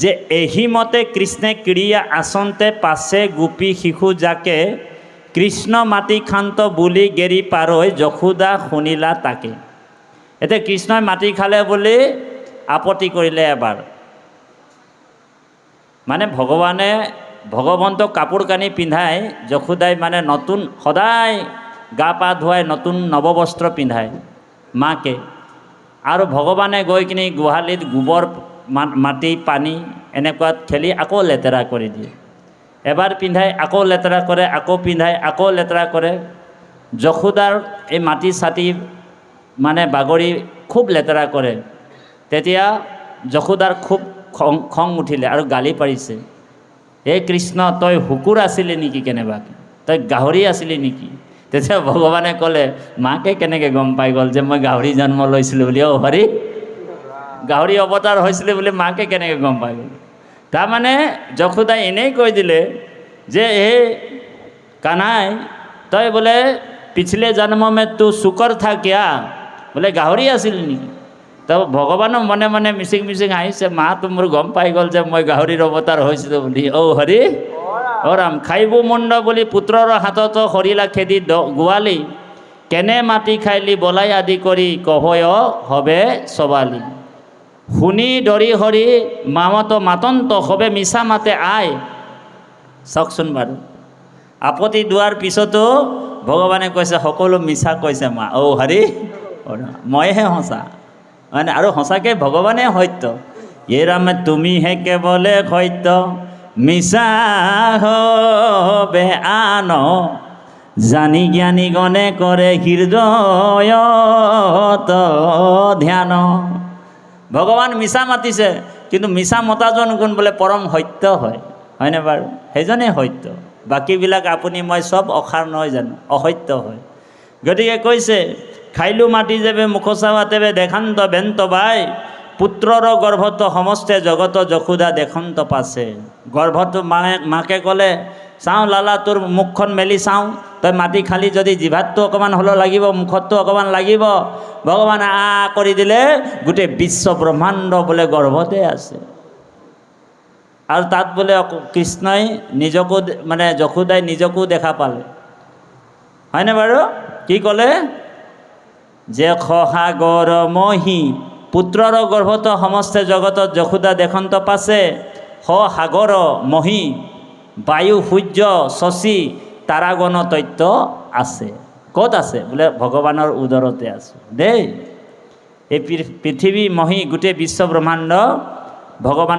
যে এহিমতে কৃষ্ণে ক্ৰিয়া আসন্তে পাছে গোপী শিশু যাকে কৃষ্ণ মাটি খান্ত বুলি গেৰি পাৰৈ যশোদা শুনিলা তাকে। এতিয়া কৃষ্ণই মাটি খালে বুলি আপত্তি কৰিলে এবাৰ। মানে ভগৱন্তক কাপোৰ কানি পিন্ধাই যশোদাই মানে নতুন সদায় গা পা ধুৱাই নতুন নৱবস্ত্ৰ পিন্ধায় মাকে। আৰু ভগৱানে গৈ কিনি গোহালিত গোবৰ মাটি পানী এনেকুৱাত খেলি আকৌ লেতেৰা কৰি দিয়ে। এবাৰ পিন্ধাই আকৌ লেতেৰা কৰে, আকৌ পিন্ধাই আকৌ লেতেৰা কৰে। যশোদাৰ এই মাটি চাটি মানে বাগৰি খুব লেতেৰা কৰে। তেতিয়া যশোদাৰ খুব খং উঠিলে আৰু গালি পাৰিছে, হে কৃষ্ণ তই শুকুৰ আছিলি নেকি, কেনেবাকৈ তই গাহৰি আছিলি নেকি? তেতিয়া ভগৱানে ক'লে মাকে কেনেকৈ গম পাই গ'ল যে মই গাহৰি জন্ম লৈছিলোঁ বুলি? অ' হৰি, গাহৰি অৱতাৰ হৈছিলে বুলি মাকে কেনেকৈ গম পাই গ'ল? তাৰমানে যশোদাই এনেই কৈ দিলে যে হে কানাই তই বোলে পিছলে জন্ম মে তু শুকৰ থা কিয়া, বোলে গাহৰি আছিল নেকি? তো ভগৱানো মনে মনে মিচিং মিচিং আহিছে, মাতো মোৰ গম পাই গ'ল যে মই গাহৰিৰ অৱতাৰ হৈছিলোঁ বুলি। অ' হৰি অ' ৰাম, খাইব মুণ্ড বুলি পুত্ৰৰ হাততো সৰিলা খেদি গোৱালি, কেনে মাটি খাইলি বলাই আদি কৰি কহয় হবে চবালি, শুনি ডৰি হৰি মামত মাতন্ত হবে মিছা মাতে আই। চাওকচোন বাৰু, আপত্তি দোৱাৰ পিছতো ভগৱানে কৈছে সকলো মিছা কৈছে মা। অ' হৰি মইহে সঁচা, মানে আৰু সঁচাকৈ ভগৱানে সত্য। এ ৰামে তুমিহে কেৱলে সত্য, মিছা হবে আন, জানি জ্ঞানী গণে কৰে হৃদয়ত ধ্যান। ভগৱান মিছা মাতিছে, কিন্তু মিছা মতাজন কোন? বোলে পৰম সত্য হয়, হয়নে বাৰু? সেইজনেই সত্য, বাকীবিলাক আপুনি মই চব অসাৰ নহয় জানো, অসত্য হয়। গতিকে কৈছে খাইলো মাটি যাবে মুখ চাৱা তেবে দেখান্ত বেন্ত বাই, পুত্ৰৰ গৰ্ভত সমস্তে জগত যশোদা দেখন্ত পাছে। গৰ্ভটো মাকে ক'লে চাওঁ লালা তোৰ মুখখন মেলি চাওঁ, তই মাটি খালি যদি জিভাতটো অকণমান হ'লেও লাগিব, মুখতটো অকণমান লাগিব। ভগৱানে কৰি দিলে, গোটেই বিশ্ব ব্ৰহ্মাণ্ড বোলে গৰ্ভতে আছে। আৰু তাত বোলে কৃষ্ণই নিজকো মানে যশোদাই নিজকো দেখা পালে, হয়নে বাৰু? কি ক'লে যে সাগৰ মহি পুত্ৰৰ গৰ্ভত সমস্তে জগতত যশোদা দেখন্ত পাছে, সাগৰ মহি বায়ু সূৰ্য শশী তাৰাগণ তত্ত্ব আছে। ক'ত আছে? বোলে ভগৱানৰ উদৰতে আছে দেই। এই পৃথিৱী মহি গোটেই বিশ্ব ব্ৰহ্মাণ্ড ভগৱান